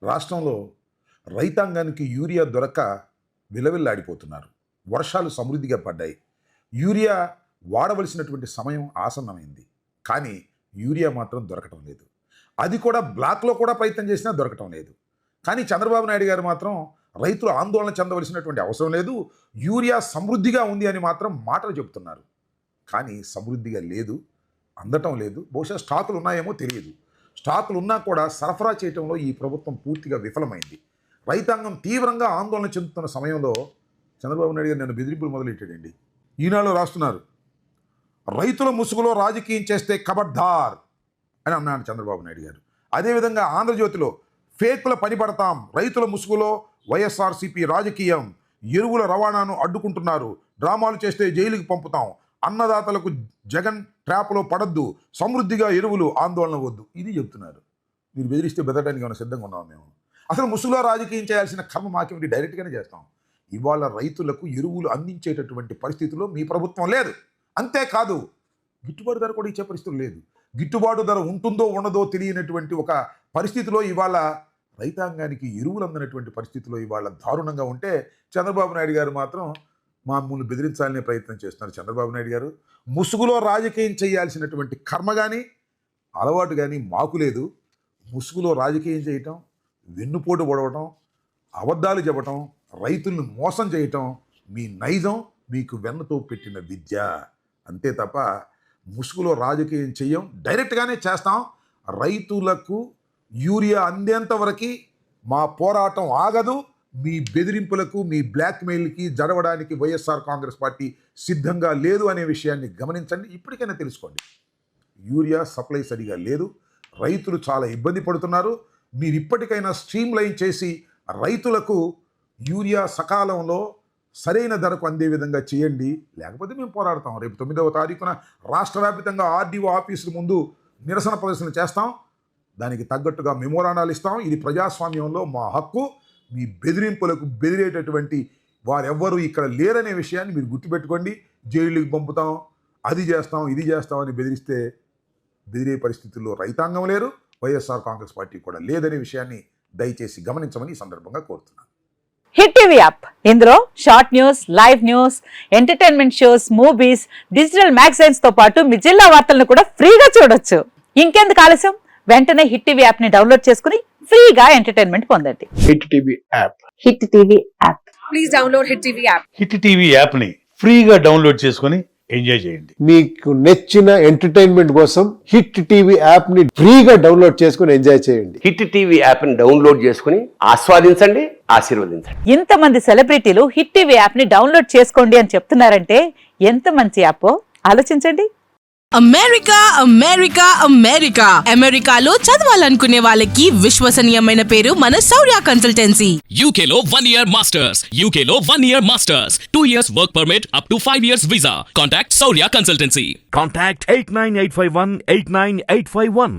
రాష్ట్రంలో రైతాంగానికి యూరియా దొరక్క విలవిల్లాడిపోతున్నారు. వర్షాలు సమృద్ధిగా పడ్డాయి. యూరియా వాడవలసినటువంటి సమయం ఆసన్నమైంది. కానీ యూరియా మాత్రం దొరకటం లేదు. అది కూడా బ్లాక్లో కూడా ప్రయత్నం చేసినా దొరకటం లేదు. కానీ చంద్రబాబు నాయుడు గారు మాత్రం రైతులు ఆందోళన చెందవలసినటువంటి అవసరం లేదు, యూరియా సమృద్ధిగా ఉంది అని మాత్రం మాటలు చెబుతున్నారు. కానీ సమృద్ధిగా లేదు, అందటం లేదు. బహుశా స్టాకులు ఉన్నాయేమో తెలియదు. స్టాకులు ఉన్నా కూడా సరఫరా చేయడంలో ఈ ప్రభుత్వం పూర్తిగా విఫలమైంది. రైతాంగం తీవ్రంగా ఆందోళన చెందుతున్న సమయంలో చంద్రబాబు నాయుడు గారు నేను బెదిరింపులు మొదలెట్టాడండి. ఈనాడులో రాస్తున్నారు, రైతుల ముసుగులో రాజకీయం చేస్తే ఖబర్దార్ అని అన్నాడు చంద్రబాబు నాయుడు గారు. అదేవిధంగా ఆంధ్రజ్యోతిలో ఫేకుల పనిపడతాం, రైతుల ముసుగులో వైఎస్ఆర్సీపీ రాజకీయం, ఎరువుల రవాణాను అడ్డుకుంటున్నారు, డ్రామాలు చేస్తే జైలుకి పంపుతాం, అన్నదాతలకు జగన్ ట్రాప్లో పడద్దు, సమృద్ధిగా ఎరువులు, ఆందోళన వద్దు, ఇది చెప్తున్నారు. మీరు బెదిరిస్తే బెదరడానికి ఏమైనా సిద్ధంగా ఉన్నాం మేము? అసలు ముసుగులో రాజకీయం చేయాల్సిన కర్మ మాకేమిటి, డైరెక్ట్గానే చేస్తాం. ఇవాళ రైతులకు ఎరువులు అందించేటటువంటి పరిస్థితిలో మీ ప్రభుత్వం లేదు. అంతేకాదు గిట్టుబాటు ధర కూడా ఇచ్చే పరిస్థితులు లేదు. గిట్టుబాటు ధర ఉంటుందో ఉండదో తెలియనటువంటి ఒక పరిస్థితిలో ఇవాళ రైతాంగానికి ఎరువులు అందనటువంటి పరిస్థితిలో ఇవాళ దారుణంగా ఉంటే చంద్రబాబు నాయుడు గారు మాత్రం మామూలు బెదిరించాలనే ప్రయత్నం చేస్తున్నారు. చంద్రబాబు నాయుడు గారు ముసుగులో రాజకీయం చేయాల్సినటువంటి కర్మ కానీ అలవాటు కానీ మాకు లేదు. ముసుగులో రాజకీయం చేయటం, వెన్నుపోటు పొడవటం, అబద్ధాలు చెప్పటం, రైతులను మోసం చేయటం మీ నైజం, మీకు వెన్నతో పెట్టిన విద్య. అంతే తప్ప ముసుగులో రాజకీయం చెయ్యం, డైరెక్ట్గానే చేస్తాం. రైతులకు యూరియా అందేంత వరకు మా పోరాటం ఆగదు. మీ బెదిరింపులకు, మీ బ్లాక్మెయిల్కి జరవడానికి వైఎస్ఆర్ కాంగ్రెస్ పార్టీ సిద్ధంగా లేదు అనే విషయాన్ని గమనించండి. ఇప్పటికైనా తెలుసుకోండి, యూరియా సప్లై సరిగా లేదు, రైతులు చాలా ఇబ్బంది పడుతున్నారు. మీరు ఇప్పటికైనా స్ట్రీమ్ లైన్ చేసి రైతులకు యూరియా సకాలంలో సరైన ధరకు అందే విధంగా చేయండి. లేకపోతే మేము పోరాడతాం. రేపు 9వ తారీఖున రాష్ట్ర వ్యాప్తంగా ఆర్డీఓ ఆఫీసుల ముందు నిరసన ప్రదర్శన చేస్తాం. దానికి తగ్గట్టుగా మెమోరాండాలు ఇస్తాం. ఇది ప్రజాస్వామ్యంలో మా హక్కు. మీ బెదిరింపులకు బెదిరేటటువంటి వారెవ్వరూ ఇక్కడ లేరనే విషయాన్ని మీరు గుర్తుపెట్టుకోండి. జైలుకి పంపుతాం, అది చేస్తాం, ఇది చేస్తాం అని బెదిరిస్తే బెదిరే పరిస్థితుల్లో రైతాంగం లేరు, వైఎస్ఆర్ కాంగ్రెస్ పార్టీ కూడా లేదనే విషయాన్ని దయచేసి గమనించమని ఈ సందర్భంగా కోరుతున్నాను. హిట్ టీవీ యాప్, ఇందులో short news, live news, entertainment shows, movies, digital magazines తో పాటు మీ జిల్లా వార్తలను కూడా ఫ్రీగా చూడొచ్చు. ఇంకెందుకు ఆలస్యం, వెంటనే హిట్ టీవీ యాప్ ని డౌన్లోడ్ చేసుకుని ఫ్రీగా ఎంటర్టైన్మెంట్ పొందండి. Hit TV app. Hit TV app. Please download hit TV app. Hit TV app ని ఫ్రీగా డౌన్లోడ్ చేసుకుని ఎంజాయ్ చేయండి. మీకు నచ్చిన ఎంటర్టైన్మెంట్ కోసం హిట్ టీవీ యాప్ ని ఫ్రీగా డౌన్లోడ్ చేసుకుని ఎంజాయ్ చేయండి. హిట్ టీవీ యాప్ ని డౌన్లోడ్ చేసుకుని ఆస్వాదించండి, ఆశీర్వదించండి. ఇంతమంది సెలబ్రిటీలు హిట్ టీవీ యాప్ ని డౌన్లోడ్ చేసుకోండి అని చెప్తున్నారంటే ఎంత మంచి యాప్ ఆలోచించండి. అమెరికా అమెరికా అమెరికా అమెరికాలో చదవాలనుకునే వాళ్ళకి విశ్వసనీయమైన పేరు మన శౌర్య కన్సల్టెన్సీ. UK లో 1 year masters, UK లో 1 year masters, 2 years work permit up to 5 years visa. Contact Saurya Consultancy. Contact 89851 89851.